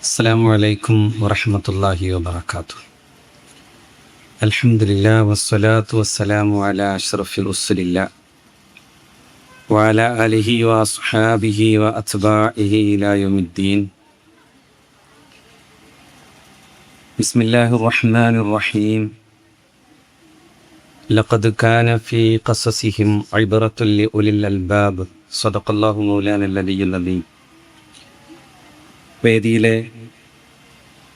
അസ്സലാമു അലൈക്കും വറഹ്മത്തുള്ളാഹി വബറകാതുഹു. അൽഹംദുലില്ലാഹി വസ്സലാത്തു വസ്സലാമു അലാ അഷ്റഫിൽ റസൂലില്ലാഹ് വഅലാ ആലിഹി വഅസ്ഹാബിഹി വഅത്ബാഇഹി ഇലാ യൗമിദ്ദീൻ. ബിസ്മില്ലാഹിർ റഹ്മാനിർ റഹീം. ലഖദ് കാന ഫീ ഖസസിഹിം ഇബ്റത്തുൻ ലിഉലിൽ അൽബാബ്. സദഖല്ലാഹു മൗലാനൽ അലിയ്യുൽ അദീം. വേദിയിലെ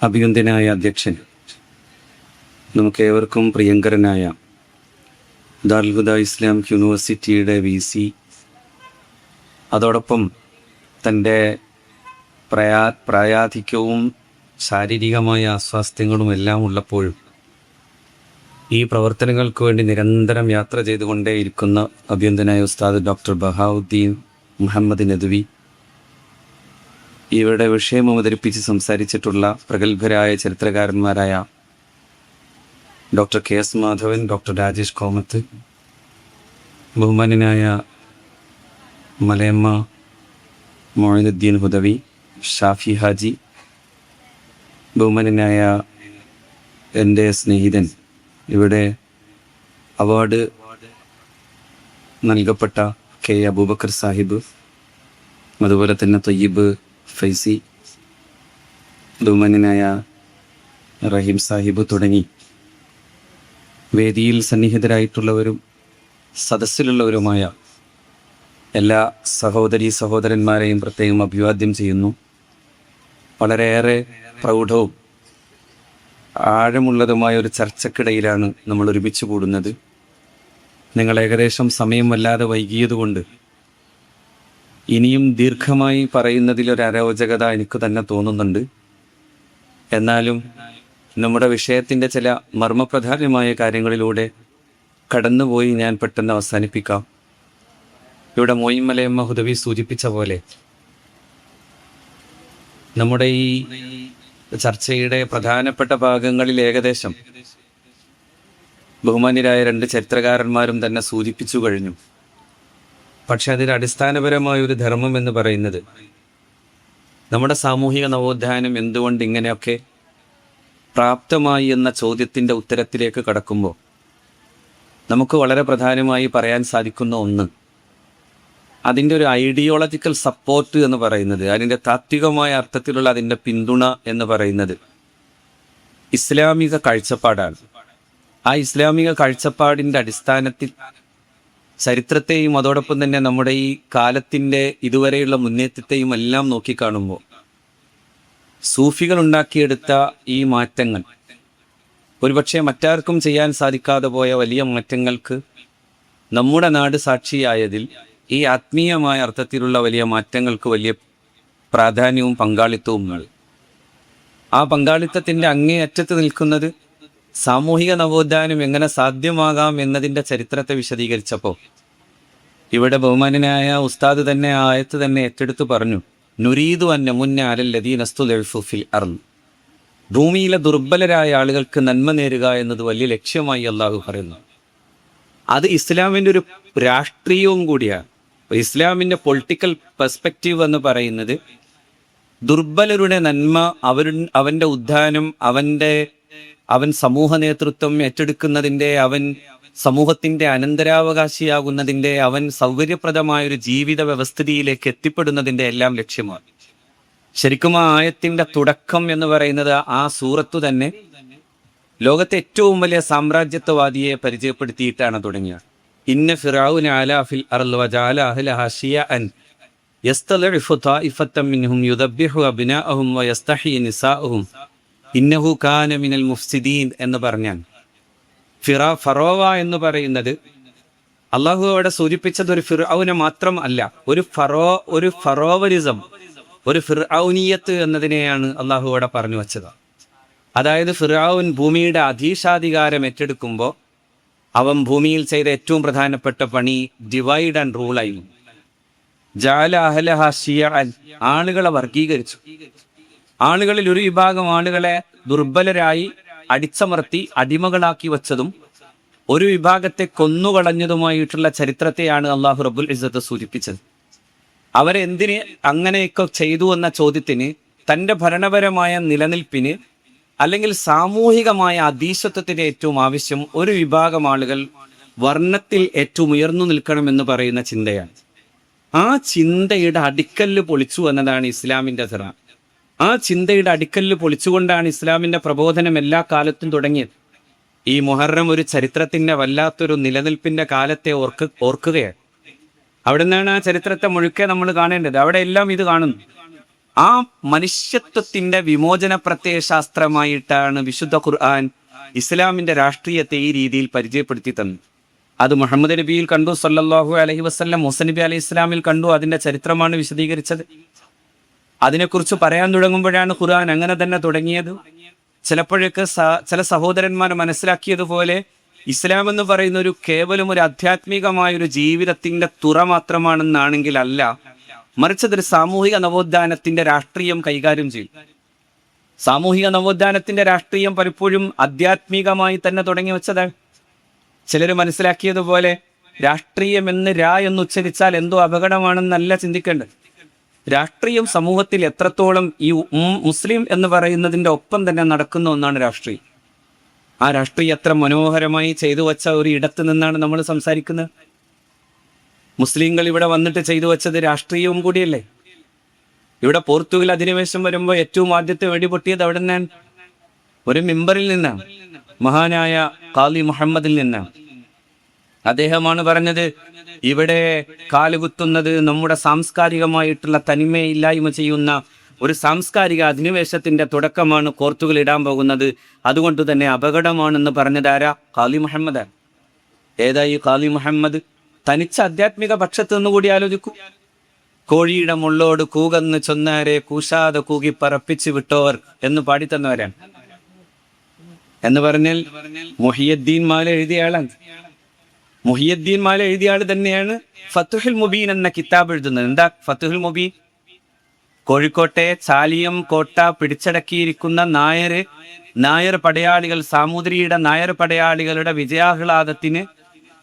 അഭിനന്ദനായ അധ്യക്ഷൻ, നമുക്കേവർക്കും പ്രിയങ്കരനായ ദാറുൽ ഹുദ ഇസ്ലാമിക് യൂണിവേഴ്സിറ്റിയുടെ VC, അതോടൊപ്പം തൻ്റെ പ്രായാധിക്യവും ശാരീരികമായ അസ്വാസ്ഥ്യങ്ങളും എല്ലാം ഉള്ളപ്പോഴും ഈ പ്രവർത്തനങ്ങൾക്ക് വേണ്ടി നിരന്തരം യാത്ര ചെയ്തുകൊണ്ടേയിരിക്കുന്ന അഭിനന്ദനായ ഉസ്താദ് ഡോക്ടർ ബഹാവുദ്ദീൻ മുഹമ്മദ് നദ്വി, ഇവരുടെ വിഷയം അവതരിപ്പിച്ച് സംസാരിച്ചിട്ടുള്ള പ്രഗത്ഭരായ ചരിത്രകാരന്മാരായ doctor KS Madhavan, doctor Rajesh Komath, ബഹുമാന്യനായ മലയമ്മ മൊയ്നുദ്ദീൻ ഹുദവി, ഷാഫി ഹാജി, ബഹുമാന്യനായ എൻ്റെ സ്നേഹിതൻ, ഇവിടെ അവാർഡ് നൽകപ്പെട്ട K അബൂബക്കർ സാഹിബ്, അതുപോലെ തന്നെ തൊയ്യിബ് ഫൈസി, ബഹുമാന്യനായ റഹീം സാഹിബ് തുടങ്ങി വേദിയിൽ സന്നിഹിതരായിട്ടുള്ളവരും സദസ്സിലുള്ളവരുമായ എല്ലാ സഹോദരീ സഹോദരന്മാരെയും പ്രത്യേകം അഭിവാദ്യം ചെയ്യുന്നു. വളരെയേറെ പ്രൗഢവും ആഴമുള്ളതുമായ ഒരു ചർച്ചക്കിടയിലാണ് നമ്മൾ ഒരുമിച്ച് കൂടുന്നത്. നിങ്ങൾ ഏകദേശം സമയം വല്ലാതെ വൈകിയതുകൊണ്ട് ഇനിയും ദീർഘമായി പറയുന്നതിലൊരു അരോചകത എനിക്ക് തന്നെ തോന്നുന്നുണ്ട്. എന്നാലും നമ്മുടെ വിഷയത്തിൻ്റെ ചില മർമ്മപ്രധാനമായ കാര്യങ്ങളിലൂടെ കടന്നുപോയി ഞാൻ പെട്ടെന്ന് അവസാനിപ്പിക്കാം. ഇവിടെ മോയിൻ മലയമ്മ ഹുദവി സൂചിപ്പിച്ച പോലെ നമ്മുടെ ഈ ചർച്ചയുടെ പ്രധാനപ്പെട്ട ഭാഗങ്ങളിൽ ഏകദേശം ബഹുമാന്യരായ രണ്ട് ചരിത്രകാരന്മാരും തന്നെ സൂചിപ്പിച്ചു കഴിഞ്ഞു. പക്ഷെ അതിൽ അടിസ്ഥാനപരമായ ഒരു ധർമ്മം എന്ന് പറയുന്നത് നമ്മുടെ സാമൂഹിക നവോത്ഥാനം എന്തുകൊണ്ട് ഇങ്ങനെയൊക്കെ പ്രാപ്തമായി എന്ന ചോദ്യത്തിൻ്റെ ഉത്തരത്തിലേക്ക് കടക്കുമ്പോൾ നമുക്ക് വളരെ പ്രധാനമായി പറയാൻ സാധിക്കുന്ന ഒന്ന്, അതിൻ്റെ ഒരു ഐഡിയോളജിക്കൽ സപ്പോർട്ട് എന്ന് പറയുന്നത്, അതിൻ്റെ താത്വികമായ അർത്ഥത്തിലുള്ള അതിൻ്റെ പിന്തുണ എന്ന് പറയുന്നത് ഇസ്ലാമിക കാഴ്ചപ്പാടാണ്. ആ ഇസ്ലാമിക കാഴ്ചപ്പാടിൻ്റെ അടിസ്ഥാനത്തിൽ ചരിത്രത്തെയും അതോടൊപ്പം തന്നെ നമ്മുടെ ഈ കാലത്തിൻ്റെ ഇതുവരെയുള്ള മുന്നേറ്റത്തെയും എല്ലാം നോക്കിക്കാണുമ്പോൾ സൂഫികൾ ഉണ്ടാക്കിയെടുത്ത ഈ മാറ്റങ്ങൾ, ഒരുപക്ഷെ മറ്റാർക്കും ചെയ്യാൻ സാധിക്കാതെ പോയ വലിയ മാറ്റങ്ങൾക്ക് നമ്മുടെ നാട് സാക്ഷിയായതിൽ ഈ ആത്മീയമായ അർത്ഥത്തിലുള്ള വലിയ മാറ്റങ്ങൾക്ക് വലിയ പ്രാധാന്യവും പങ്കാളിത്തവും ഉണ്ട്. ആ പങ്കാളിത്തത്തിൻ്റെ അങ്ങേയറ്റത്ത് നിൽക്കുന്നത് സാമൂഹിക നവോത്ഥാനം എങ്ങനെ സാധ്യമാകാം എന്നതിൻ്റെ ചരിത്രത്തെ വിശദീകരിച്ചപ്പോൾ ഇവിടെ ബഹുമാന്യനായ ഉസ്താദ് തന്നെ ആ ആയത്ത് തന്നെ ഏറ്റെടുത്ത് പറഞ്ഞു, നുരീദു അന്ന മുന്ന അലല്ലദീനസ്തുലഇഫു ഫിൽ അർള്. ഭൂമിയിലെ ദുർബലരായ ആളുകൾക്ക് നന്മ നേരുക എന്നത് വലിയ ലക്ഷ്യമായി അള്ളാഹു പറയുന്നു. അത് ഇസ്ലാമിൻ്റെ ഒരു രാഷ്ട്രീയവും കൂടിയാണ്. ഇസ്ലാമിൻ്റെ പൊളിറ്റിക്കൽ പെർസ്പെക്റ്റീവ് എന്ന് പറയുന്നത് ദുർബലരുടെ നന്മ, അവൻ്റെ ഉദ്ധാനം, അവൻ സമൂഹ നേതൃത്വം ഏറ്റെടുക്കുന്നതിൻ്റെ, അവൻ സമൂഹത്തിൻ്റെ അനന്തരാവകാശിയാകുന്നതിൻ്റെ, അവൻ സൗകര്യപ്രദമായൊരു ജീവിത വ്യവസ്ഥിതിയിലേക്ക് എത്തിപ്പെടുന്നതിൻ്റെ എല്ലാം ലക്ഷ്യമാണ്. ശരിക്കും ആ ആയത്തിൻ്റെ തുടക്കം എന്ന് പറയുന്നത് ആ സൂറത്തു തന്നെ ലോകത്തെ ഏറ്റവും വലിയ സാമ്രാജ്യത്വവാദിയെ പരിചയപ്പെടുത്തിയിട്ടാണ് തുടങ്ങിയത്. ഇന്ന ഫിറഔന അലാ ഫിൽ അർളി വജഅല അഹ്ലഹാ ശിയഅൻ യസ്തളിഫു ത്വായിഫത്തൻ മിൻഹും യുദബ്ബിഹു അബ്നാഅഹും വയസ്തഹയി നിസാഅഹും ഇന്നഹു കാന മിനൽ മുഫ്സിദീൻ എന്ന് പറഞ്ഞാൽ ഫറോവ എന്ന് പറയുന്നത് അള്ളാഹു അവിടെ സൂചിപ്പിച്ചത് ഒരു ഫിർഔനെ മാത്രം അല്ല, ഒരു ഫറോവരിസം, ഒരു ഫിർഔനിയത്ത് എന്നതിനെയാണ് അള്ളാഹു അവിടെ പറഞ്ഞു വച്ചത്. അതായത് ഫിർഔൻ ഭൂമിയുടെ അധീശാധികാരം ഏറ്റെടുക്കുമ്പോൾ അവൻ ഭൂമിയിൽ ചെയ്ത ഏറ്റവും പ്രധാനപ്പെട്ട പണി ഡിവൈഡ് ആൻഡ് റൂൾ ആയിരുന്നു. ജഅല അഹ്ലഹാ ശിയഅൻ, ആളുകളെ വർഗീകരിച്ചു. ആളുകളിൽ ഒരു വിഭാഗം ആളുകളെ ദുർബലരായി അടിച്ചമർത്തി അടിമകളാക്കി വച്ചതും ഒരു വിഭാഗത്തെ കൊന്നുകളഞ്ഞതുമായിട്ടുള്ള ചരിത്രത്തെയാണ് അള്ളാഹു റബ്ബുൽ ഇസ്സത്ത് സൂചിപ്പിച്ചത്. അവരെന്തിന് അങ്ങനെയൊക്കെ ചെയ്തു എന്ന ചോദ്യത്തിന് തൻ്റെ ഭരണപരമായ നിലനിൽപ്പിന് അല്ലെങ്കിൽ സാമൂഹികമായ അധീശത്വത്തിന് ഏറ്റവും ആവശ്യം ഒരു വിഭാഗം ആളുകൾ വർണ്ണത്തിൽ ഏറ്റവും ഉയർന്നു നിൽക്കണമെന്ന് പറയുന്ന ചിന്തയാണ്. ആ ചിന്തയുടെ അടിക്കല്ല് പൊളിച്ചു എന്നതാണ് ഇസ്ലാമിൻ്റെ സിറ. ആ ചിന്തയുടെ അടിക്കല്ല് പൊളിച്ചുകൊണ്ടാണ് ഇസ്ലാമിൻ്റെ പ്രബോധനം എല്ലാ കാലത്തും തുടങ്ങിയത്. ഈ മുഹറം ഒരു ചരിത്രത്തിൻ്റെ വല്ലാത്തൊരു നിലനിൽപ്പിൻ്റെ കാലത്തെ ഓർക്കുകയാണ്. അവിടെ നിന്നാണ് ആ ചരിത്രത്തെ മുഴുക്കെ നമ്മൾ കാണേണ്ടത്. അവിടെ എല്ലാം ഇത് കാണുന്നു. ആ മനുഷ്യത്വത്തിന്റെ വിമോചന പ്രത്യയശാസ്ത്രമായിട്ടാണ് വിശുദ്ധ ഖുർആൻ ഇസ്ലാമിന്റെ രാഷ്ട്രീയത്തെ ഈ രീതിയിൽ പരിചയപ്പെടുത്തി തന്നു. അത് മുഹമ്മദ് നബിയിൽ കണ്ടു, സല്ലല്ലാഹു അലൈഹി വസല്ലം മൂസ നബി അലൈഹി ഇസ്ലാമിൽ കണ്ടു. അതിന്റെ ചരിത്രമാണ് വിശദീകരിച്ചത്. അതിനെക്കുറിച്ച് പറയാൻ തുടങ്ങുമ്പോഴാണ് ഖുർആൻ അങ്ങനെ തന്നെ തുടങ്ങിയത്. ചിലപ്പോഴൊക്കെ ചില സഹോദരന്മാർ മനസ്സിലാക്കിയതുപോലെ ഇസ്ലാം എന്ന് പറയുന്ന ഒരു കേവലം ഒരു ആധ്യാത്മികമായൊരു ജീവിതത്തിന്റെ തുറ മാത്രമാണെന്നാണെങ്കിൽ അല്ല, മറിച്ച് അതൊരു സാമൂഹിക നവോത്ഥാനത്തിന്റെ രാഷ്ട്രീയം കൈകാര്യം ചെയ്യും. സാമൂഹിക നവോത്ഥാനത്തിന്റെ രാഷ്ട്രീയം പലപ്പോഴും ആധ്യാത്മികമായി തന്നെ തുടങ്ങി വെച്ചതാണ്. ചിലർ മനസ്സിലാക്കിയതുപോലെ രാഷ്ട്രീയം എന്ന് ഉച്ചരിച്ചാൽ എന്തോ അപകടമാണെന്നല്ല ചിന്തിക്കേണ്ടത്. രാഷ്ട്രീയം സമൂഹത്തിൽ എത്രത്തോളം ഈ മുസ്ലിം എന്ന് പറയുന്നതിൻ്റെ ഒപ്പം തന്നെ നടക്കുന്ന ഒന്നാണ് രാഷ്ട്രീയം. ആ രാഷ്ട്രീയം എത്ര മനോഹരമായി ചെയ്തു വച്ച ഒരു ഇടത്ത് നിന്നാണ് നമ്മൾ സംസാരിക്കുന്നത്. മുസ്ലിങ്ങൾ ഇവിടെ വന്നിട്ട് ചെയ്തു വച്ചത് രാഷ്ട്രീയവും കൂടിയല്ലേ. ഇവിടെ പോർത്തുഗൽ അധിനിവേശം വരുമ്പോൾ ഏറ്റവും ആദ്യത്തെ വെടിപൊട്ടിയത് അവിടെ നിന്നാണ്, ഒരു മിമ്പറിൽ നിന്നാണ്, മഹാനായ ഖാലി മുഹമ്മദിൽ നിന്നാണ്. അദ്ദേഹമാണ് പറഞ്ഞത്, ഇവിടെ കാലുകുത്തുന്നത് നമ്മുടെ സാംസ്കാരികമായിട്ടുള്ള തനിമയെ ഇല്ലായ്മ ചെയ്യുന്ന ഒരു സാംസ്കാരിക അധിനിവേശത്തിന്റെ തുടക്കമാണ് പോർത്തുഗൽ ഇടാൻ പോകുന്നത്, അതുകൊണ്ട് തന്നെ അപകടമാണെന്ന് പറഞ്ഞതാരാ? ഖാലി മുഹമ്മദാണ്. ഏതായി ഖാലി മുഹമ്മദ്? തനിച്ച ആധ്യാത്മിക പക്ഷത്ത് നിന്ന് കൂടി ആലോചിക്കൂ. കോഴിയുടെ മുള്ളോട് കൂകന്ന് ചൊന്നാരെ കൂശാതെ കൂകി പറപ്പിച്ചു വിട്ടോർ എന്ന് പാടിത്തന്നവരാണ്. എന്ന് പറഞ്ഞാൽ മുഹിയുദ്ദീൻ മാല എഴുതിയ ആളാണ്. മുഹിയുദ്ദീൻ മാല എഴുതിയ ആൾ തന്നെയാണ് ഫത്തുഹുൽ മുബീൻ എന്ന കിതാബ് എഴുതുന്നത്. എന്താ ഫത്തുഹുൽ മുബീൻ? കോഴിക്കോട്ടെ ചാലിയം കോട്ട പിടിച്ചടക്കിയിരിക്കുന്ന നായർ പടയാളികൾ, സാമൂതിരിയുടെ നായർ പടയാളികളുടെ വിജയാഹ്ലാദത്തിന്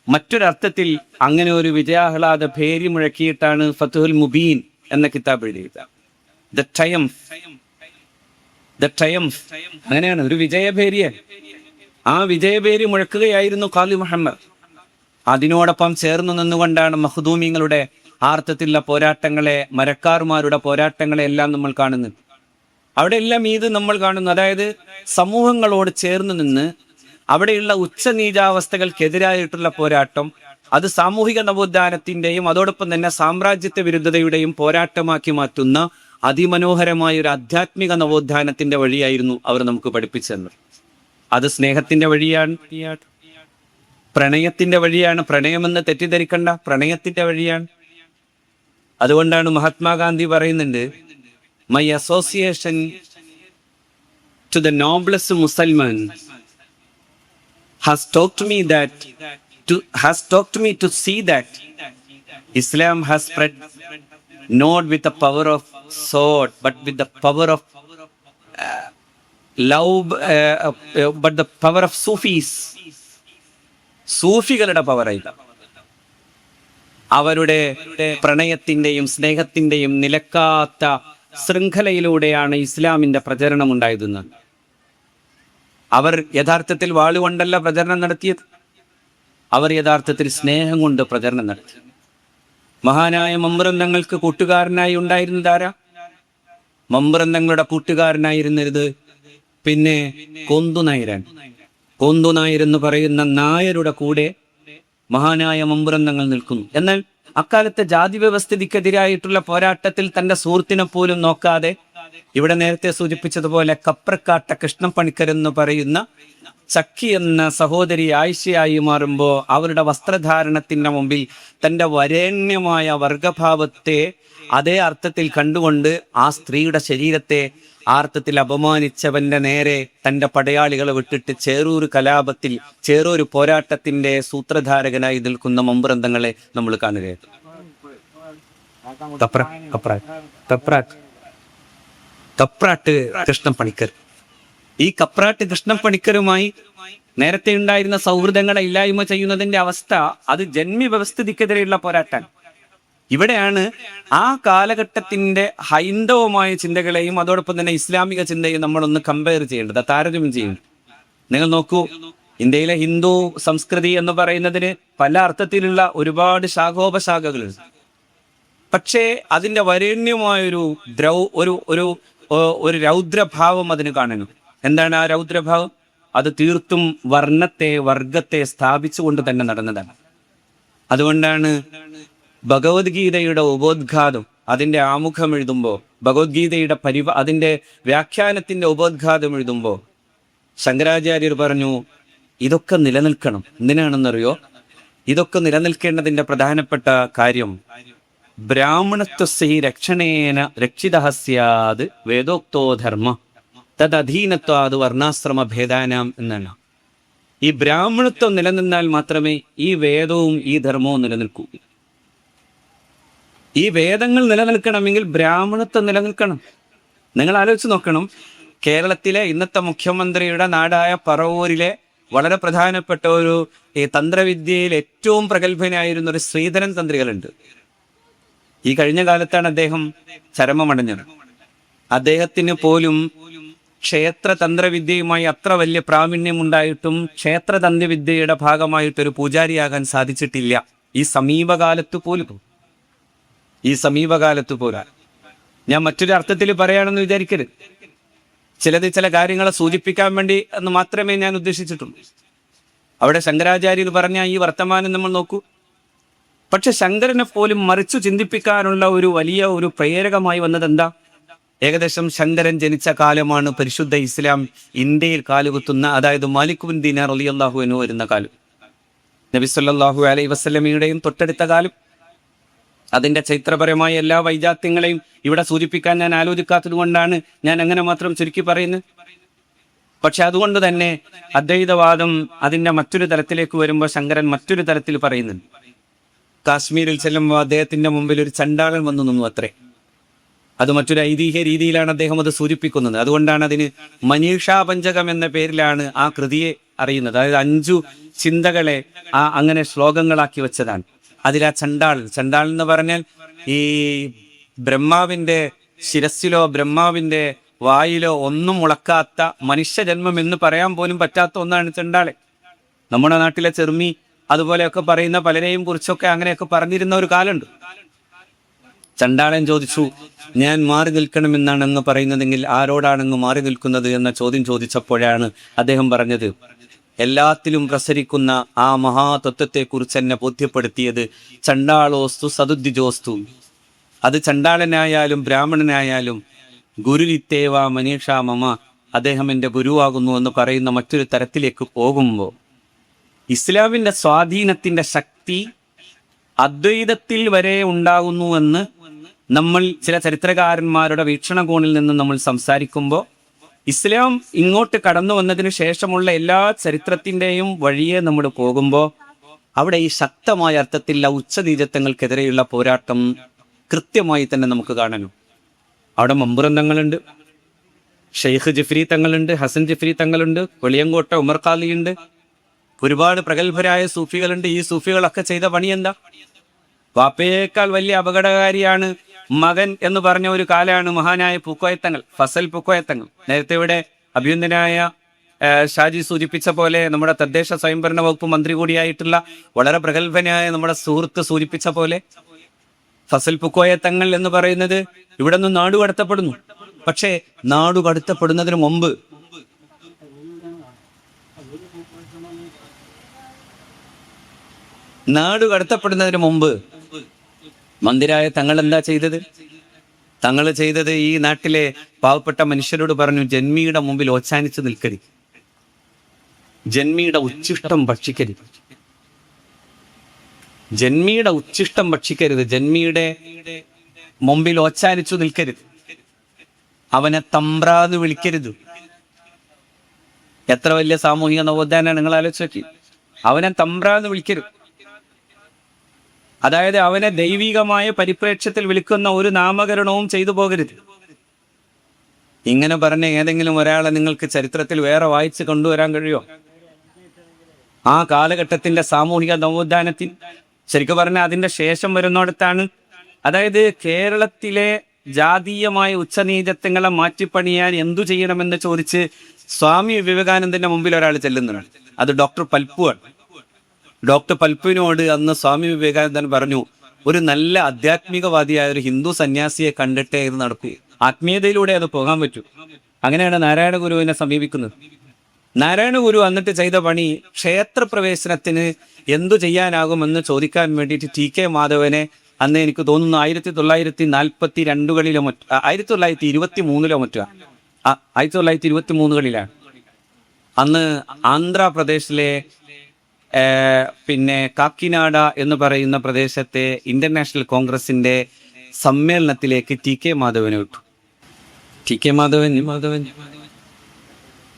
മറ്റൊരർത്ഥത്തിൽ അങ്ങനെ ഒരു വിജയാഹ്ലാദ ഭേരി മുഴക്കിയിട്ടാണ് ഫത്തുഹുൽ മുബീൻ എന്ന കിതാബ് എഴുതിയത്. ദ ട്രയംഫ് അങ്ങനെയാണ്, ഒരു വിജയഭേരിയെ. ആ വിജയഭേരി മുഴക്കുകയായിരുന്നു ഖാലി മുഹമ്മദ്. അതിനോടൊപ്പം ചേർന്ന് നിന്നുകൊണ്ടാണ് മഖ്ദൂമിങ്ങളുടെ ആർത്ഥത്തിലുള്ള പോരാട്ടങ്ങളെ, മരക്കാർമാരുടെ പോരാട്ടങ്ങളെ എല്ലാം നമ്മൾ കാണുന്നത്. അവിടെ എല്ലാം ഇത് നമ്മൾ കാണുന്നു. അതായത് സമൂഹങ്ങളോട് ചേർന്ന് നിന്ന് അവിടെയുള്ള ഉച്ചനീചാവസ്ഥകൾക്കെതിരായിട്ടുള്ള പോരാട്ടം, അത് സാമൂഹിക നവോത്ഥാനത്തിന്റെയും അതോടൊപ്പം തന്നെ സാമ്രാജ്യത്വ വിരുദ്ധതയുടെയും പോരാട്ടമാക്കി മാറ്റുന്ന അതിമനോഹരമായ ഒരു ആധ്യാത്മിക നവോത്ഥാനത്തിന്റെ വഴിയായിരുന്നു അവർ നമുക്ക് പഠിപ്പിച്ചത്. അത് സ്നേഹത്തിന്റെ വഴിയാണ്, പ്രണയത്തിന്റെ വഴിയാണ്. പ്രണയമെന്ന് തെറ്റിദ്ധരിക്കണ്ട, പ്രണയത്തിന്റെ വഴിയാണ്. അതുകൊണ്ടാണ് മഹാത്മാഗാന്ധി പറയുന്നുണ്ട്, my association to the noblest മുസൽമാൻ has taught me to see that Islam has spread not with the power of sword but with the power of love, but the power of Sufis. സൂഫികളുടെ പവറായില്ല, അവരുടെ പ്രണയത്തിന്റെയും സ്നേഹത്തിന്റെയും നിലക്കാത്ത ശൃംഖലയിലൂടെയാണ് ഇസ്ലാമിന്റെ പ്രചരണം ഉണ്ടായതെന്ന്. അവർ യഥാർത്ഥത്തിൽ വാളുകൊണ്ടല്ല പ്രചരണം നടത്തിയത്, അവർ യഥാർത്ഥത്തിൽ സ്നേഹം കൊണ്ട് പ്രചരണം നടത്തി. മഹാനായ മമ്പ്രന്തങ്ങൾക്ക് കൂട്ടുകാരനായി ഉണ്ടായിരുന്നതാരാ? മമ്പ്രന്തങ്ങളുടെ കൂട്ടുകാരനായിരുന്നത് പിന്നെ കൊന്തുനായരാണ്. കൊന്തുനായർ എന്ന് പറയുന്ന നായരുടെ കൂടെ മഹാനായ മമ്പ്രന്തങ്ങൾ നിൽക്കുന്നു. എന്നാൽ അക്കാലത്തെ ജാതി വ്യവസ്ഥിതിക്കെതിരായിട്ടുള്ള പോരാട്ടത്തിൽ തന്റെ സുഹൃത്തിനെ പോലും നോക്കാതെ, ഇവിടെ നേരത്തെ സൂചിപ്പിച്ചതുപോലെ കപ്രക്കാട്ട കൃഷ്ണപ്പണിക്കർ എന്ന് പറയുന്ന ചക്കി എന്ന സഹോദരി ആയിഷയായി മാറുമ്പോൾ അവരുടെ വസ്ത്രധാരണത്തിന്റെ മുമ്പിൽ തന്റെ വരേണ്യമായ വർഗഭാവത്തെ അതേ അർത്ഥത്തിൽ കണ്ടുകൊണ്ട് ആ സ്ത്രീയുടെ ശരീരത്തെ ആ അർത്ഥത്തിൽ അപമാനിച്ചവന്റെ നേരെ തന്റെ പടയാളികളെ വിട്ടിട്ട് ചേറൂർ കലാപത്തിൽ, ചേറൂർ പോരാട്ടത്തിന്റെ സൂത്രധാരകനായി നിൽക്കുന്ന മമ്പ്രന്തങ്ങളെ നമ്മൾ കാണുകയാണ്. കപ്രാട്ട് കൃഷ്ണപ്പണിക്കർ. ഈ കപ്രാട്ട് കൃഷ്ണപ്പണിക്കരുമായി നേരത്തെ ഉണ്ടായിരുന്ന സൗഹൃദങ്ങളെ ഇല്ലായ്മ ചെയ്യുന്നതിന്റെ അവസ്ഥ, അത് ജന്മി വ്യവസ്ഥിതിക്കെതിരെയുള്ള പോരാട്ടം. ഇവിടെയാണ് ആ കാലഘട്ടത്തിന്റെ ഹൈന്ദവമായ ചിന്തകളെയും അതോടൊപ്പം തന്നെ ഇസ്ലാമിക ചിന്തയും നമ്മളൊന്ന് കമ്പയർ ചെയ്യേണ്ടത്, താരതമ്യം ചെയ്യേണ്ടത്. നിങ്ങൾ നോക്കൂ, ഇന്ത്യയിലെ ഹിന്ദു സംസ്കൃതി എന്ന് പറയുന്നതിന് പല അർത്ഥത്തിലുള്ള ഒരുപാട് ശാഖോപശാഖകളുണ്ട്. പക്ഷേ അതിന്റെ വരേണ്യമായൊരു ഒരു രൗദ്രഭാവം അതിന് കാണുന്നു. എന്താണ് ആ രൗദ്രഭാവം? അത് തീർത്തും വർഗത്തെ സ്ഥാപിച്ചുകൊണ്ട് തന്നെ നടന്നതാണ്. അതുകൊണ്ടാണ് ഭഗവത്ഗീതയുടെ ഉപോദ്ഘാതം, അതിന്റെ ആമുഖം എഴുതുമ്പോൾ, ഭഗവത്ഗീതയുടെ അതിന്റെ വ്യാഖ്യാനത്തിന്റെ ഉപോദ്ഘാതം എഴുതുമ്പോൾ ശങ്കരാചാര്യർ പറഞ്ഞു, ഇതൊക്കെ നിലനിൽക്കണം. എന്തിനാണെന്നറിയോ? ഇതൊക്കെ നിലനിൽക്കേണ്ടതിന്റെ പ്രധാനപ്പെട്ട കാര്യം ബ്രാഹ്മണത്വസ്യ രക്ഷണേന രക്ഷിതഃ സ്യാത് വേദോക്തോ ധർമ്മ തദധീനത്വാത് വർണ്ണാശ്രമ ഭേദാനാം എന്നാണ്. ഈ ബ്രാഹ്മണത്വം നിലനിന്നാൽ മാത്രമേ ഈ വേദവും ഈ ധർമ്മവും നിലനിൽക്കൂ. ഈ വേദങ്ങൾ നിലനിൽക്കണമെങ്കിൽ ബ്രാഹ്മണത്വം നിലനിൽക്കണം. നിങ്ങൾ ആലോചിച്ച് നോക്കണം, കേരളത്തിലെ ഇന്നത്തെ മുഖ്യമന്ത്രിയുടെ നാടായ പറവൂരിലെ വളരെ പ്രധാനപ്പെട്ട ഒരു തന്ത്രവിദ്യയിൽ ഏറ്റവും പ്രഗത്ഭനായിരുന്ന ഒരു ശ്രീധരൻ തന്ത്രികളുണ്ട്. ഈ കഴിഞ്ഞ കാലത്താണ് അദ്ദേഹം ചരമമടഞ്ഞത്. അദ്ദേഹത്തിന് പോലും ക്ഷേത്ര തന്ത്രവിദ്യയുമായി അത്ര വലിയ പ്രാവീണ്യം ഉണ്ടായിട്ടും ക്ഷേത്രതന്ത്രവിദ്യയുടെ ഭാഗമായിട്ടൊരു പൂജാരിയാകാൻ സാധിച്ചിട്ടില്ല. ഈ സമീപകാലത്ത് പോലും ഞാൻ മറ്റൊരു അർത്ഥത്തിൽ പറയുകയാണെന്ന് വിചാരിക്കരുത്. ചില കാര്യങ്ങളെ സൂചിപ്പിക്കാൻ വേണ്ടി എന്ന് മാത്രമേ ഞാൻ ഉദ്ദേശിച്ചിട്ടുള്ളൂ. അവിടെ ശങ്കരാചാര്യർ പറഞ്ഞ ഈ വർത്തമാനം നമ്മൾ നോക്കൂ. പക്ഷെ ശങ്കരനെ പോലും മറിച്ചു ചിന്തിപ്പിക്കാനുള്ള ഒരു വലിയ പ്രേരകമായി വന്നത് എന്താ? ഏകദേശം ശങ്കരൻ ജനിച്ച കാലമാണ് പരിശുദ്ധ ഇസ്ലാം ഇന്ത്യയിൽ കാലുകുത്തുന്ന, അതായത് മാലിക് ബിൻ ദീനാർ റളിയല്ലാഹു അൻഹു വരുന്ന കാലം, നബി സല്ലല്ലാഹു അലൈഹി വസല്ലമയുടെയും തൊട്ടടുത്ത കാലം. അതിന്റെ ചരിത്രപരമായ എല്ലാ വൈജാത്യങ്ങളെയും ഇവിടെ സൂചിപ്പിക്കാൻ ഞാൻ ആലോചിക്കാത്തത് കൊണ്ടാണ് ഞാൻ അങ്ങനെ മാത്രം ചുരുക്കി പറയുന്നത്. പക്ഷെ അതുകൊണ്ട് തന്നെ അദ്വൈതവാദം അതിന്റെ മറ്റൊരു തലത്തിലേക്ക് വരുമ്പോൾ ശങ്കരൻ മറ്റൊരു തലത്തിൽ പറയുന്നുണ്ട്. കാശ്മീരിൽ ചെല്ലുമ്പോൾ അദ്ദേഹത്തിന്റെ മുമ്പിൽ ഒരു ചണ്ടാളൻ വന്നു നിന്നു അത്രേ. അത് മറ്റൊരു ഐതിഹ്യ രീതിയിലാണ് അദ്ദേഹം അത് സൂചിപ്പിക്കുന്നത്. അതുകൊണ്ടാണ് അതിന് മനീഷാ പഞ്ചകം എന്ന പേരിലാണ് ആ കൃതിയെ അറിയുന്നത്. അതായത് 5 ചിന്തകളെ അങ്ങനെ ശ്ലോകങ്ങളാക്കി വെച്ചതാണ്. അതിൽ ആ ചണ്ടാൾ എന്ന് പറഞ്ഞാൽ ഈ ബ്രഹ്മാവിന്റെ ശിരസ്സിലോ ബ്രഹ്മാവിന്റെ വായിലോ ഒന്നും മുളക്കാത്ത മനുഷ്യജന്മം എന്ന് പറയാൻ പോലും പറ്റാത്ത ഒന്നാണ് ചണ്ടാളൻ. നമ്മുടെ നാട്ടിലെ ചെറുമി അതുപോലെയൊക്കെ പറയുന്ന പലരെയും കുറിച്ചൊക്കെ അങ്ങനെയൊക്കെ പറഞ്ഞിരുന്ന ഒരു കാലമുണ്ട്. ചണ്ടാളൻ ചോദിച്ചു, ഞാൻ മാറി നിൽക്കണമെന്നാണ് അങ്ങ് പറയുന്നതെങ്കിൽ ആരോടാണ് അങ്ങ് മാറി നിൽക്കുന്നത് എന്ന ചോദ്യം ചോദിച്ചപ്പോഴാണ് അദ്ദേഹം പറഞ്ഞത്, എല്ലാത്തിലും പ്രസരിക്കുന്ന ആ മഹാതത്വത്തെക്കുറിച്ച് എന്നെ ബോധ്യപ്പെടുത്തിയത് ചണ്ടാളോസ്തു സതുദ്ധിജോസ്തു. അത് ചണ്ടാളനായാലും ബ്രാഹ്മണനായാലും ഗുരുലിത്തേവ മനീഷാ മമ, അദ്ദേഹം എൻ്റെ ഗുരുവാകുന്നു എന്ന് പറയുന്ന മറ്റൊരു തരത്തിലേക്ക് പോകുമ്പോൾ ഇസ്ലാമിന്റെ സ്വാധീനത്തിന്റെ ശക്തി അദ്വൈതത്തിൽ വരെ ഉണ്ടാകുന്നുവെന്ന് നമ്മൾ ചില ചരിത്രകാരന്മാരുടെ വീക്ഷണകോണിൽ നിന്ന് നമ്മൾ സംസാരിക്കുമ്പോൾ, ഇസ്ലാം ഇങ്ങോട്ട് കടന്നു വന്നതിന് ശേഷമുള്ള എല്ലാ ചരിത്രത്തിൻ്റെയും വഴിയെ നമ്മൾ പോകുമ്പോൾ അവിടെ ഈ ശക്തമായ അർത്ഥത്തിൽ ഉച്ചനീചത്വങ്ങൾക്കെതിരെയുള്ള പോരാട്ടം കൃത്യമായി തന്നെ നമുക്ക് കാണണം. അവിടെ മമ്പുറം തങ്ങളുണ്ട്, ഷെയ്ഖ് ജിഫ്രി തങ്ങളുണ്ട്, ഹസൻ ജിഫ്രി തങ്ങളുണ്ട്, വെളിയങ്കോട്ട ഉമർ ഖാലിയുണ്ട്, ഒരുപാട് പ്രഗത്ഭരായ സൂഫികളുണ്ട്. ഈ സൂഫികളൊക്കെ ചെയ്ത പണി എന്താ? വാപ്പയേക്കാൾ വലിയ അപകടകാരിയാണ് മകൻ എന്ന് പറഞ്ഞ ഒരു കാലാണ് മഹാനായ പൂക്കോയത്തങ്ങൾ, ഫസൽ പൂക്കോയത്തങ്ങൾ. നേരത്തെ ഇവിടെ അഭ്യന്തരനായ ഷാജി സൂചിപ്പിച്ച പോലെ നമ്മുടെ തദ്ദേശ സ്വയംഭരണ വകുപ്പ് മന്ത്രി കൂടിയായിട്ടുള്ള വളരെ പ്രഗത്ഭനായ നമ്മുടെ സുഹൃത്ത് സൂചിപ്പിച്ച പോലെ ഫസൽ പൂക്കോയത്തങ്ങൾ എന്ന് പറയുന്നത് ഇവിടെ നിന്ന് നാടുകടത്തപ്പെടുന്നു. പക്ഷേ നാടുകടത്തപ്പെടുന്നതിന് മുമ്പ് മന്ദിരായ തങ്ങൾ എന്താ ചെയ്തത്? തങ്ങൾ ചെയ്തത് ഈ നാട്ടിലെ പാവപ്പെട്ട മനുഷ്യരോട് പറഞ്ഞു, ജന്മിയുടെ മുമ്പിൽ ഓച്ചാനിച്ച് നിൽക്കരുത്, ജന്മിയുടെ ഉച്ഛിഷ്ടം ഭക്ഷിക്കരുത്, ജന്മിയുടെ മുമ്പിൽ ഓച്ചാനിച്ചു നിൽക്കരുത്, അവനെ തമ്പ്രാന്ന് വിളിക്കരുത്. എത്ര വലിയ സാമൂഹിക നവോത്ഥാനാണ് നിങ്ങൾ ആലോചിച്ച് നോക്കി. അവനെ തമ്പ്രാന്ന് വിളിക്കരുത്. അതായത് അവനെ ദൈവികമായ പരിപ്രേക്ഷ്യത്തിൽ വിളിക്കുന്ന ഒരു നാമകരണവും ചെയ്തു പോകരുത്. ഇങ്ങനെ പറഞ്ഞ ഏതെങ്കിലും ഒരാളെ നിങ്ങൾക്ക് ചരിത്രത്തിൽ വേറെ വായിച്ച് കൊണ്ടുവരാൻ കഴിയുമോ? ആ കാലഘട്ടത്തിന്റെ സാമൂഹിക നവോത്ഥാനത്തിൽ ശരിക്കും പറഞ്ഞാൽ അതിന്റെ ശേഷം വരുന്നിടത്താണ് അതായത് കേരളത്തിലെ ജാതീയമായ ഉച്ചനീചത്വങ്ങളെ മാറ്റിപ്പണിയാൻ എന്തു ചെയ്യണമെന്ന് ചോദിച്ച് സ്വാമി വിവേകാനന്ദന്റെ മുമ്പിൽ ഒരാൾ ചെല്ലുന്നതാണ്. അത് ഡോക്ടർ പൽപ്പുവാണ്. ഡോക്ടർ പൽപ്പുവിനോട് അന്ന് സ്വാമി വിവേകാനന്ദൻ പറഞ്ഞു, ഒരു നല്ല ആധ്യാത്മികവാദിയായ ഒരു ഹിന്ദു സന്യാസിയെ കണ്ടിട്ടേ ഇത് നടക്കൂ, ആത്മീയതയിലൂടെ അത് പോകാൻ പറ്റൂ. അങ്ങനെയാണ് നാരായണ ഗുരുവിനെ സമീപിക്കുന്നത്. നാരായണ ഗുരു എന്നിട്ട് ചെയ്ത പണി, ക്ഷേത്രപ്രവേശനത്തിന് എന്തു ചെയ്യാനാകുമെന്ന് ചോദിക്കാൻ വേണ്ടിയിട്ട് ടി കെ മാധവനെ അന്ന് എനിക്ക് തോന്നുന്നു 1942 മറ്റോ 1923 മറ്റോ 1923 അന്ന് ആന്ധ്രാപ്രദേശിലെ പിന്നെ കാക്കിനാഡ എന്ന് പറയുന്ന പ്രദേശത്തെ ഇന്റർനാഷണൽ കോൺഗ്രസിന്റെ സമ്മേളനത്തിലേക്ക് ടി കെ മാധവനെ വിട്ടു. ടി കെ മാധവൻ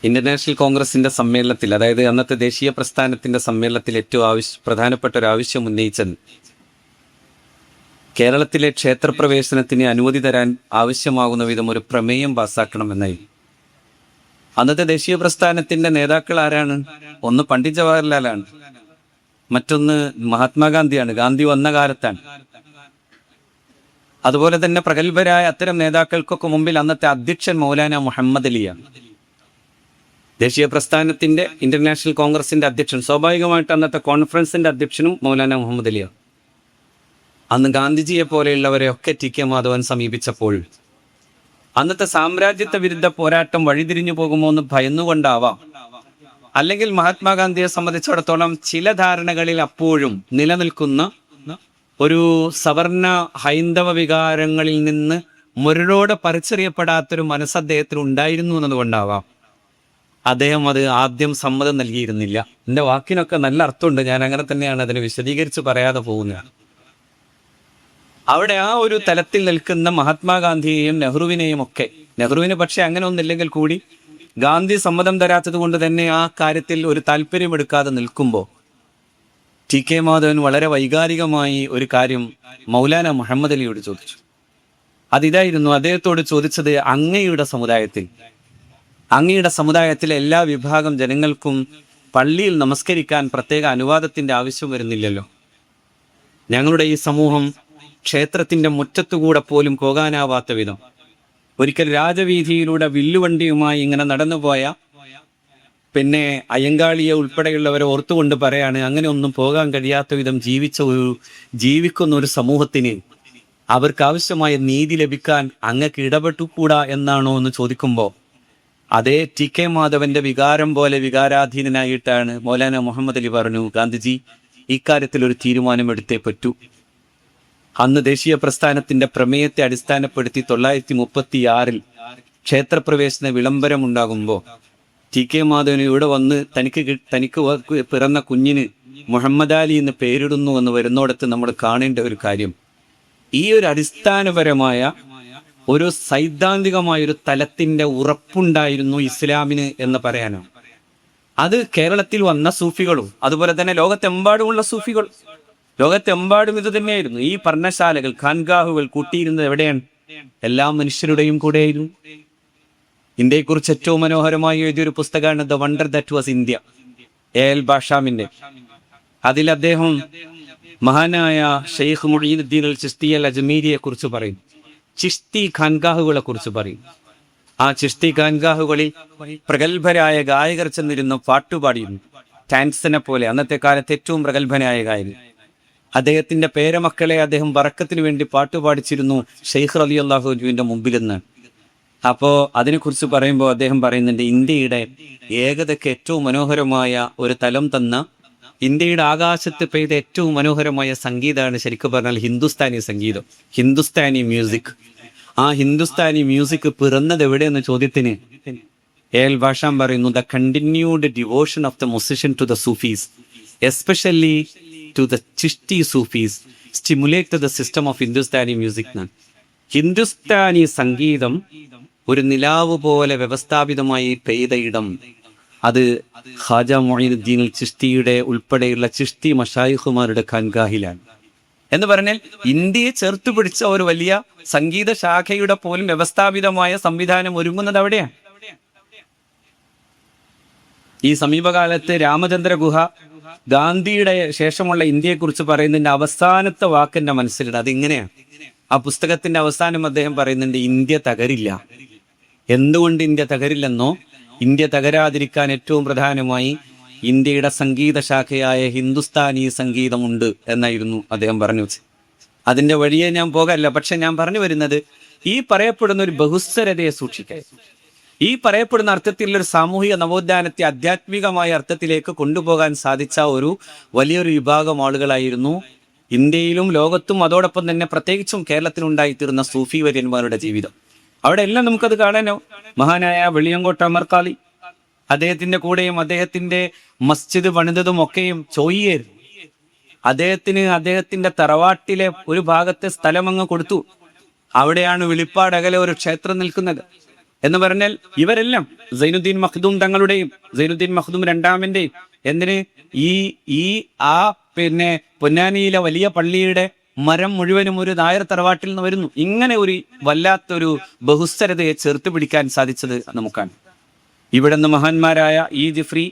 ഇന്റർനാഷണൽ കോൺഗ്രസിന്റെ സമ്മേളനത്തിൽ, അതായത് അന്നത്തെ ദേശീയ പ്രസ്ഥാനത്തിന്റെ സമ്മേളനത്തിൽ ഏറ്റവും പ്രധാനപ്പെട്ട ഒരു ആവശ്യം ഉന്നയിച്ചത് കേരളത്തിലെ ക്ഷേത്രപ്രവേശനത്തിന് അനുമതി തരാൻ ആവശ്യമാകുന്ന വിധം ഒരു പ്രമേയം പാസ്സാക്കണമെന്നായി. അന്നത്തെ ദേശീയ പ്രസ്ഥാനത്തിന്റെ നേതാക്കൾ ആരാണ്? ഒന്ന് പണ്ഡിറ്റ് ജവഹർലാലാണ്, മറ്റൊന്ന് മഹാത്മാഗാന്ധിയാണ്. ഗാന്ധി വന്ന കാലത്താണ്. അതുപോലെ തന്നെ പ്രഗത്ഭരായ അത്തരം നേതാക്കൾക്കൊക്കെ മുമ്പിൽ അന്നത്തെ അധ്യക്ഷൻ മൗലാന മുഹമ്മദ് അലിയാണ്. ദേശീയ പ്രസ്ഥാനത്തിന്റെ ഇന്റർനാഷണൽ കോൺഗ്രസിന്റെ അധ്യക്ഷൻ, സ്വാഭാവികമായിട്ട് അന്നത്തെ കോൺഫറൻസിന്റെ അധ്യക്ഷനും മൗലാന മുഹമ്മദ് അലിയാണ്. അന്ന് ഗാന്ധിജിയെ പോലെയുള്ളവരെ ഒക്കെ ടി കെ മാധവൻ സമീപിച്ചപ്പോൾ അന്നത്തെ സാമ്രാജ്യത്വ വിരുദ്ധ പോരാട്ടം വഴിതിരിഞ്ഞു പോകുമോ എന്ന് ഭയന്നുകൊണ്ടാവാം, അല്ലെങ്കിൽ മഹാത്മാഗാന്ധിയെ സംബന്ധിച്ചിടത്തോളം ചില ധാരണകളിൽ അപ്പോഴും നിലനിൽക്കുന്ന ഒരു സവർണ ഹൈന്ദവ വികാരങ്ങളിൽ നിന്ന് മുരടോടെ പറിച്ചറിയപ്പെടാത്തൊരു മനസ്സ് അദ്ദേഹത്തിന് ഉണ്ടായിരുന്നു എന്നതുകൊണ്ടാവാം അദ്ദേഹം അത് ആദ്യം സമ്മതം നൽകിയിരുന്നില്ല. എൻ്റെ വാക്കിനൊക്കെ നല്ല അർത്ഥമുണ്ട്, ഞാൻ അങ്ങനെ തന്നെയാണ് അതിനെ വിശദീകരിച്ച് പറയാതെ പോകുന്നത്. അവിടെ ആ ഒരു തലത്തിൽ നിൽക്കുന്ന മഹാത്മാഗാന്ധിയെയും നെഹ്റുവിനെയും ഒക്കെ, നെഹ്റുവിന് പക്ഷെ അങ്ങനെ ഒന്നില്ലെങ്കിൽ കൂടി ഗാന്ധി സമ്മതം തരാത്തത് കൊണ്ട് തന്നെ ആ കാര്യത്തിൽ ഒരു താല്പര്യമെടുക്കാതെ നിൽക്കുമ്പോൾ ടി കെ മാധവൻ വളരെ വൈകാരികമായി ഒരു കാര്യം മൗലാന മുഹമ്മദ് അലിയോട് ചോദിച്ചു. അതിതായിരുന്നു, അദ്ദേഹത്തോട് ചോദിച്ചത്, അങ്ങയുടെ സമുദായത്തിലെ എല്ലാ വിഭാഗം ജനങ്ങൾക്കും പള്ളിയിൽ നമസ്കരിക്കാൻ പ്രത്യേക അനുവാദത്തിന്റെ ആവശ്യം വരുന്നില്ലല്ലോ. ഞങ്ങളുടെ ഈ സമൂഹം ക്ഷേത്രത്തിന്റെ മുറ്റത്തുകൂടെ പോലും പോകാനാവാത്ത വിധം ഒരിക്കൽ രാജവീതിയിലൂടെ വില്ലുവണ്ടിയുമായി ഇങ്ങനെ നടന്നുപോയ പിന്നെ അയ്യങ്കാളിയെ ഉൾപ്പെടെയുള്ളവരെ ഓർത്തുകൊണ്ട് പറയാണ്, അങ്ങനെ ഒന്നും പോകാൻ കഴിയാത്ത വിധം ജീവിക്കുന്ന ഒരു സമൂഹത്തിന് അവർക്ക് ആവശ്യമായ നീതി ലഭിക്കാൻ അങ്ങക്ക് ഇടപെട്ടുകൂടാ എന്നാണോ എന്ന് ചോദിക്കുമ്പോൾ അതേ ടി കെ മാധവന്റെ വികാരം പോലെ വികാരാധീനനായിട്ടാണ് മൗലാന മുഹമ്മദ് അലി പറഞ്ഞു, ഗാന്ധിജി ഇക്കാര്യത്തിൽ ഒരു തീരുമാനമെടുത്തേ പറ്റൂ. അന്ന് ദേശീയ പ്രസ്ഥാനത്തിന്റെ പ്രമേയത്തെ അടിസ്ഥാനപ്പെടുത്തി 1936 ക്ഷേത്രപ്രവേശന വിളംബരമുണ്ടാകുമ്പോൾ ടി കെ മാധവന് ഇവിടെ വന്ന് തനിക്ക് പിറന്ന കുഞ്ഞിന് മുഹമ്മദ് അലി എന്ന് പേരിടുന്നു എന്ന് വരുന്നോടത്ത് നമ്മൾ കാണേണ്ട ഒരു കാര്യം, ഈ ഒരു അടിസ്ഥാനപരമായ ഒരു സൈദ്ധാന്തികമായൊരു തലത്തിന്റെ ഉറപ്പുണ്ടായിരുന്നു ഇസ്ലാമിന് എന്ന് പറയാനാണ്. അത് കേരളത്തിൽ വന്ന സൂഫികളും അതുപോലെ തന്നെ ലോകത്തെമ്പാടുമുള്ള സൂഫികൾ, ലോകത്തെമ്പാടും ഇത് തന്നെയായിരുന്നു. ഈ പർണശാലകൾ, ഖാൻഗാഹുകൾ കൂട്ടിയിരുന്നത് എവിടെയാണ്? എല്ലാ മനുഷ്യരുടെയും കൂടെയായിരുന്നു. ഇന്ത്യയെക്കുറിച്ച് ഏറ്റവും മനോഹരമായി എഴുതിയൊരു പുസ്തകമാണ് the wonder that was India, L ബാഷാമിന്റെ. അതിൽ അദ്ദേഹം മഹാനായ ഷെയ്ഖ് മുഈനുദ്ദീൻ അൽ ചിശ്തി അൽ അജ്മീരിയെ കുറിച്ച് പറയും, ചിശ്തി ഖാൻഗാഹുകളെ കുറിച്ച് പറയും. ആ ചിശ്തി ഖാൻഗാഹുകളിൽ പ്രഗത്ഭരായ ഗായകർ ചെന്നിരുന്നു പാട്ടുപാടിയിരുന്നു. ടാൻസനെ പോലെ അന്നത്തെ കാലത്ത് ഏറ്റവും പ്രഗത്ഭനായ ഗായകൻ. അദ്ദേഹത്തിന്റെ പേരമക്കളെ അദ്ദേഹം ബറക്കത്തിന് വേണ്ടി പാട്ടുപാടിച്ചിരുന്നു ഷെയ്ഖ് റളിയല്ലാഹു അൻഹുവിന്റെ മുമ്പിൽ നിന്ന്. അപ്പോൾ അതിനെക്കുറിച്ച് പറയുമ്പോൾ അദ്ദേഹം പറയുന്നുണ്ട്, ഇന്ത്യയുടെ ഏകതയ്ക്ക് ഏറ്റവും മനോഹരമായ ഒരു തലം തന്ന, ഇന്ത്യയുടെ ആകാശത്ത് പെയ്ത ഏറ്റവും മനോഹരമായ സംഗീതമാണ് ശരിക്കും പറഞ്ഞാൽ ഹിന്ദുസ്ഥാനി സംഗീതം, ഹിന്ദുസ്ഥാനി മ്യൂസിക്. ആ ഹിന്ദുസ്ഥാനി മ്യൂസിക് പിറന്നത് എവിടെയെന്ന ചോദ്യത്തിന് എൽ ബാഷാം പറയുന്നു, the continued devotion of the musician to the Sufis, especially to the Chishti Sufis, stimulate the system of Hindustani music. Hindustani സംഗീതം ഒരു നിലാവ് പോലെ വ്യവസ്ഥാപിതമായി പെയ്ത ഇടം അത് ഖാജ മുഈനുദ്ദീൻ അൽ ചിശ്തിയുടെ ഉൾപ്പെടെയുള്ള ചിശ്തി മശായിഖുമാരുടെ ഖാൻഗാഹിലാണ്. എന്ന് പറഞ്ഞാൽ ഇന്ത്യയെ ചേർത്ത് പിടിച്ച ഒരു വലിയ സംഗീത ശാഖയുടെ പോലും വ്യവസ്ഥാപിതമായ സംവിധാനം ഒരുങ്ങുന്നത് അവിടെയാണ്. ഈ സമീപകാലത്ത് രാമചന്ദ്ര ഗുഹ ഗാന്ധിയുടെ ശേഷമുള്ള ഇന്ത്യയെക്കുറിച്ച് പറയുന്നതിന്റെ അവസാനത്തെ വാക്കെന്റെ മനസ്സിലുണ്ട്. അതിങ്ങനെയാണ്, ആ പുസ്തകത്തിന്റെ അവസാനം അദ്ദേഹം പറയുന്നുണ്ട്, ഇന്ത്യ തകരില്ല. എന്തുകൊണ്ട് ഇന്ത്യ തകരില്ലെന്നോ, ഇന്ത്യ തകരാതിരിക്കാൻ ഏറ്റവും പ്രധാനമായി ഇന്ത്യയുടെ സംഗീത ശാഖയായ ഹിന്ദുസ്ഥാനി സംഗീതമുണ്ട് എന്നായിരുന്നു അദ്ദേഹം പറഞ്ഞു വെച്ചത്. അതിന്റെ വഴിയെ ഞാൻ പോകല്ല. പക്ഷെ ഞാൻ പറഞ്ഞു വരുന്നത്, ഈ പറയപ്പെടുന്ന ഒരു ബഹുസ്വരതയെ സൂക്ഷിക്കുക, ഈ പറയപ്പെടുന്ന അർത്ഥത്തിലുള്ള ഒരു സാമൂഹിക നവോത്ഥാനത്തെ ആധ്യാത്മികമായ അർത്ഥത്തിലേക്ക് കൊണ്ടുപോകാൻ സാധിച്ച ഒരു വലിയൊരു വിഭാഗം ആളുകളായിരുന്നു ഇന്ത്യയിലും ലോകത്തും അതോടൊപ്പം തന്നെ പ്രത്യേകിച്ചും കേരളത്തിലുണ്ടായിത്തീർന്ന സൂഫി വര്യന്മാരുടെ ജീവിതം. അവിടെ എല്ലാം നമുക്കത് കാണാനോ. മഹാനായ വെളിയങ്കോട്ട് അമർകാളി, അദ്ദേഹത്തിന്റെ കൂടെയും അദ്ദേഹത്തിന്റെ മസ്ജിദ് പണിതതും ഒക്കെയും ചോയ്യേർ അദ്ദേഹത്തിന്റെ തറവാട്ടിലെ ഒരു ഭാഗത്തെ സ്ഥലം അങ്ങ് കൊടുത്തു. അവിടെയാണ് വെളിപ്പാട് അകലെ ഒരു ക്ഷേത്രം നിൽക്കുന്നത് എന്ന് പറഞ്ഞാൽ ഇവരെല്ലാം സൈനുദ്ദീൻ മഖ്ദൂം തങ്ങളുടെയും സൈനുദ്ദീൻ മഖ്ദൂം രണ്ടാമന്റെയും എന്തിന് ഈ പൊന്നാനിയിലെ വലിയ പള്ളിയുടെ മരം മുഴുവനും ഒരു നായർ തറവാട്ടിൽ നിന്ന് വരുന്നു. ഇങ്ങനെ ഒരു വല്ലാത്തൊരു ബഹുസ്വരതയെ ചേർത്ത് പിടിക്കാൻ സാധിച്ചത് നമുക്കാണ്. ഇവിടെ നിന്ന് മഹാന്മാരായ ഈ ജിഫ്രി,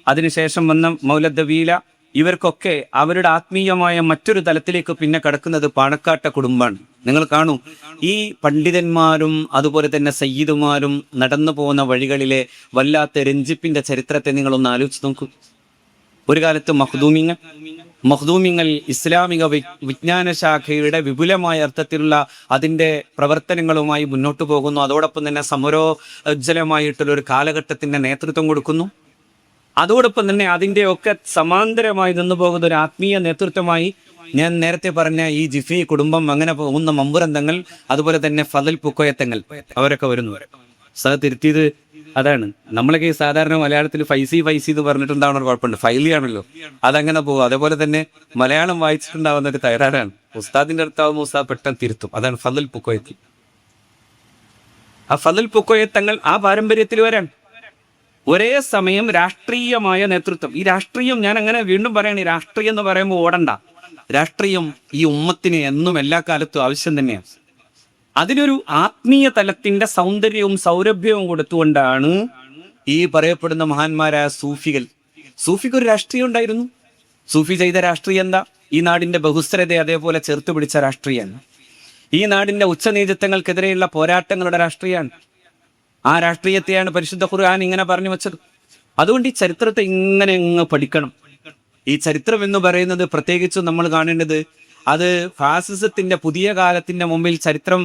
അതിനുശേഷം വന്ന മൗലദ്ദവീല, ഇവർക്കൊക്കെ അവരുടെ ആത്മീയമായ മറ്റൊരു തലത്തിലേക്ക് പിന്നെ കടക്കുന്നത് പാണക്കാട്ട കുടുംബമാണ്. നിങ്ങൾ കാണൂ, ഈ പണ്ഡിതന്മാരും അതുപോലെ തന്നെ സയ്യിദുമാരും നടന്നു പോകുന്ന വഴികളിലെ വല്ലാത്ത രഞ്ജിപ്പിന്റെ ചരിത്രത്തെ നിങ്ങളൊന്ന് ആലോചിച്ച് നോക്കൂ. ഒരു കാലത്ത് മഖ്ദൂമിങ്ങൾ ഇസ്ലാമിക വിജ്ഞാന ശാഖയുടെ വിപുലമായ അർത്ഥത്തിലുള്ള അതിൻ്റെ പ്രവർത്തനങ്ങളുമായി മുന്നോട്ട് പോകുന്നു. അതോടൊപ്പം തന്നെ സമരോജ്ജലമായിട്ടുള്ള ഒരു കാലഘട്ടത്തിന്റെ നേതൃത്വം കൊടുക്കുന്നു. അതോടൊപ്പം തന്നെ അതിൻ്റെയൊക്കെ സമാന്തരമായി നിന്നു പോകുന്ന ഒരു ആത്മീയ നേതൃത്വമായി ഞാൻ നേരത്തെ പറഞ്ഞ ഈ ജിഫി കുടുംബം, അങ്ങനെ പോകുന്ന മമ്പുറന്തങ്ങൾ, അതുപോലെ തന്നെ ഫദൽ പുക്കോയത്തങ്ങൾ, അവരൊക്കെ വരുന്നു. തിരുത്തിയത് അതാണ്. നമ്മളൊക്കെ ഈ സാധാരണ മലയാളത്തിൽ ഫൈസി എന്ന് പറഞ്ഞിട്ടുണ്ടാവുന്ന കുഴപ്പമുണ്ട്, ഫൈലിയാണല്ലോ, അതങ്ങനെ പോകും. അതേപോലെ തന്നെ മലയാളം വായിച്ചിട്ടുണ്ടാവുന്ന ഒരു തയ്യാറാണ്. ഉസ്താദിന്റെ അടുത്താവുമ്പോൾ ഉസ്താദ് പെട്ടെന്ന് തിരുത്തും. അതാണ് ഫദൽ പുക്കോയത്ത്. ആ ഫദൽ പുക്കോയത്തങ്ങൾ ആ പാരമ്പര്യത്തിൽ വരാൻ ഒരേ സമയം രാഷ്ട്രീയമായ നേതൃത്വം. ഈ രാഷ്ട്രീയം, ഞാൻ അങ്ങനെ വീണ്ടും പറയണേ, രാഷ്ട്രീയം എന്ന് പറയുമ്പോൾ ഓടണ്ട. രാഷ്ട്രീയം ഈ ഉമ്മത്തിന് എന്നും എല്ലാ കാലത്തും ആവശ്യം തന്നെയാണ്. അതിനൊരു ആത്മീയ തലത്തിന്റെ സൗന്ദര്യവും സൗരഭ്യവും കൊടുത്തുകൊണ്ടാണ് ഈ പറയപ്പെടുന്ന മഹാന്മാരായ സൂഫിക്ക് ഒരു രാഷ്ട്രീയം ഉണ്ടായിരുന്നു. സൂഫി ചെയ്ത രാഷ്ട്രീയം എന്താ? ഈ നാടിന്റെ ബഹുസ്വരതയെ അതേപോലെ ചേർത്ത് പിടിച്ച രാഷ്ട്രീയമാണ്. ഈ നാടിന്റെ ഉച്ചനീചത്വങ്ങൾക്കെതിരെയുള്ള പോരാട്ടങ്ങളുടെ രാഷ്ട്രീയമാണ്. ആ രാഷ്ട്രീയത്തെയാണ് പരിശുദ്ധ ഖുർആൻ ഇങ്ങനെ പറഞ്ഞു വെച്ചത്. അതുകൊണ്ട് ഈ ചരിത്രത്തെ ഇങ്ങനെ പഠിക്കണം. ഈ ചരിത്രം എന്ന് പറയുന്നത് പ്രത്യേകിച്ചും നമ്മൾ കാണേണ്ടത്, അത് ഫാസിസത്തിന്റെ പുതിയ കാലത്തിന്റെ മുമ്പിൽ ചരിത്രം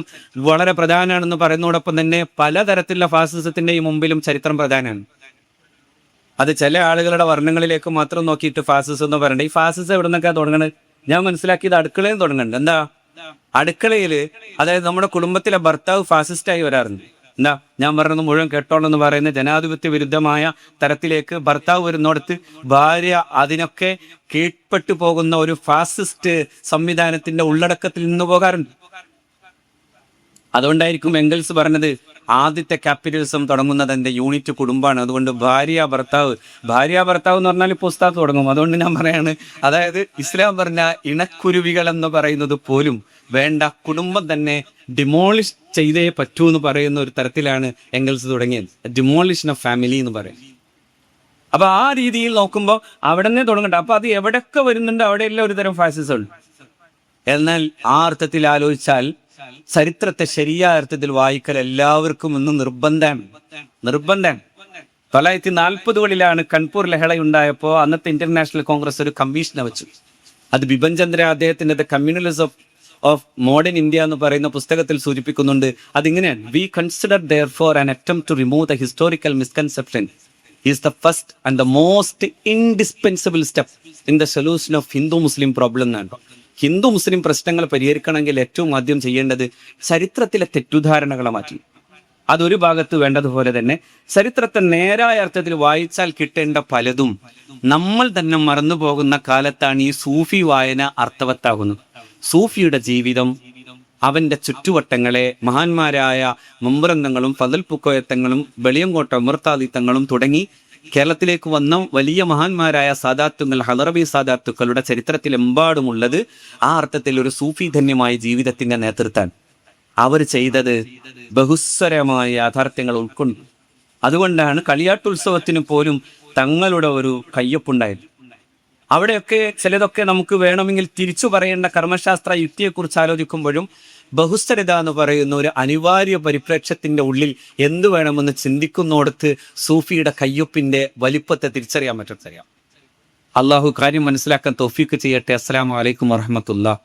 വളരെ പ്രധാനമാണെന്ന് പറയുന്നതോടൊപ്പം തന്നെ പലതരത്തിലുള്ള ഫാസിസത്തിന്റെയും മുമ്പിലും ചരിത്രം പ്രധാനമാണ്. അത് ചില ആളുകളുടെ വർണ്ണങ്ങളിലേക്ക് മാത്രം നോക്കിയിട്ട് ഫാസിസം എന്ന് പറയണ്ടേ. ഈ ഫാസിസം എവിടെ നിന്നൊക്കെ തുടങ്ങണത്? ഞാൻ മനസ്സിലാക്കിയത് അടുക്കളയിൽ തുടങ്ങണ്ട. എന്താ അടുക്കളയില്? അതായത് നമ്മുടെ കുടുംബത്തിലെ ഭർത്താവ് ഫാസിസ്റ്റായി വരാറുണ്ട്. എന്താ ഞാൻ പറഞ്ഞത് മുഴുവൻ കേട്ടോളെന്ന് പറയുന്ന ജനാധിപത്യ വിരുദ്ധമായ തരത്തിലേക്ക് ഭർത്താവ് വരുന്നിടത്ത് ഭാര്യ അതിനൊക്കെ കീഴ്പ്പെട്ടു പോകുന്ന ഒരു ഫാസിസ്റ്റ് സംവിധാനത്തിന്റെ ഉള്ളടക്കത്തിൽ നിന്ന് പോകാറുണ്ട്. അതുകൊണ്ടായിരിക്കും എംഗൽസ് പറഞ്ഞത് ആദ്യത്തെ ക്യാപിറ്റലിസം തുടങ്ങുന്നത് എൻ്റെ യൂണിറ്റ് കുടുംബമാണ്. അതുകൊണ്ട് ഭാര്യ ഭർത്താവ് എന്ന് പറഞ്ഞാൽ ഇപ്പോൾ ഉസ്താദ് തുടങ്ങും. അതുകൊണ്ട് ഞാൻ പറയാണ്, അതായത് ഇസ്ലാം പറഞ്ഞ ഇണക്കുരുവികൾ എന്ന് പറയുന്നത് പോലും വേണ്ട, കുടുംബം തന്നെ ഡിമോളിഷ് ചെയ്തേ പറ്റൂ എന്ന് പറയുന്ന ഒരു തരത്തിലാണ് എംഗൽസ് തുടങ്ങിയത്. ഡിമോളിഷൻ ഓഫ് ഫാമിലി എന്ന് പറയും. അപ്പൊ ആ രീതിയിൽ നോക്കുമ്പോൾ അവിടെ തന്നെ തുടങ്ങണ്ട. അപ്പൊ അത് എവിടെയൊക്കെ വരുന്നുണ്ട് അവിടെയെല്ലാം ഒരു തരം ഫാസിസം ഉണ്ട്. എന്നാൽ ആ അർത്ഥത്തിൽ ആലോചിച്ചാൽ ചരിത്രത്തെ ശരിയായ അർത്ഥത്തിൽ വായിക്കൽ എല്ലാവർക്കും ഇന്ന് നിർബന്ധമാണ്. 1940കളിലാണ് കൺപൂർ ലഹളയുണ്ടായപ്പോൾ അന്നത്തെ ഇന്റർനാഷണൽ കോൺഗ്രസ് ഒരു കമ്മീഷനെ വെച്ചു. അത് ബിപിൻ ചന്ദ്ര അദ്ദേഹത്തിന്റെ the communalism of modern India എന്ന് പറയുന്ന പുസ്തകത്തിൽ സൂചിപ്പിക്കുന്നുണ്ട്. അതിങ്ങനെയാണ്: we consider therefore an attempt to remove the historical misconception is the first and the most indispensable step in the solution of Hindu-Muslim problem എന്നാണ്. ഹിന്ദു മുസ്ലിം പ്രശ്നങ്ങൾ പരിഹരിക്കണമെങ്കിൽ ഏറ്റവും ആദ്യം ചെയ്യേണ്ടത് ചരിത്രത്തിലെ തെറ്റുധാരണകളെ മാറ്റി. അതൊരു ഭാഗത്ത് വേണ്ടതുപോലെ തന്നെ ചരിത്രത്തെ നേരായ അർത്ഥത്തിൽ വായിച്ചാൽ കിട്ടേണ്ട പലതും നമ്മൾ തന്നെ മറന്നു പോകുന്ന കാലത്താണ് ഈ സൂഫി വായന അർത്ഥവത്താകുന്നത്. സൂഫിയുടെ ജീവിതം, അവന്റെ ചുറ്റുവട്ടങ്ങളെ മഹാന്മാരായ മുമ്പുറന്തങ്ങളും ഫദൽ പുക്കോയത്തങ്ങളും വെളിയങ്കോട്ട ഉമർത്താദിത്തങ്ങളും തുടങ്ങി കേരളത്തിലേക്ക് വന്ന വലിയ മഹാന്മാരായ സാദാത്തുങ്ങൾ, ഹദറബി സാദാത്തുക്കളുടെ ചരിത്രത്തിലെമ്പാടുമുള്ളത് ആ അർത്ഥത്തിൽ ഒരു സൂഫി ധന്യമായ ജീവിതത്തിന്റെ നേതൃത്വം. അവർ ചെയ്തത് ബഹുസ്വരമായ യാഥാർത്ഥ്യങ്ങൾ ഉൾക്കൊണ്ടു. അതുകൊണ്ടാണ് കളിയാട്ടുത്സവത്തിന് പോലും തങ്ങളുടെ ഒരു കയ്യൊപ്പുണ്ടായത്. അവിടെയൊക്കെ ചിലതൊക്കെ നമുക്ക് വേണമെങ്കിൽ തിരിച്ചു പറയേണ്ട കർമ്മശാസ്ത്ര യുക്തിയെക്കുറിച്ച് ആലോചിക്കുമ്പോഴും ബഹുസ്വരത എന്ന് പറയുന്ന ഒരു അനിവാര്യ പരിപ്രേക്ഷ്യത്തിൻ്റെ ഉള്ളിൽ എന്ത് വേണമെന്ന് ചിന്തിക്കുന്നിടത്ത് സൂഫിയുടെ കയ്യൊപ്പിൻ്റെ വലിപ്പത്തെ തിരിച്ചറിയാൻ പറ്റും. അള്ളാഹു കാര്യം മനസ്സിലാക്കാൻ തൗഫീക്ക് ചെയ്യട്ടെ. അസ്സലാമു അലൈക്കും വറഹ്മത്തുള്ളാഹി.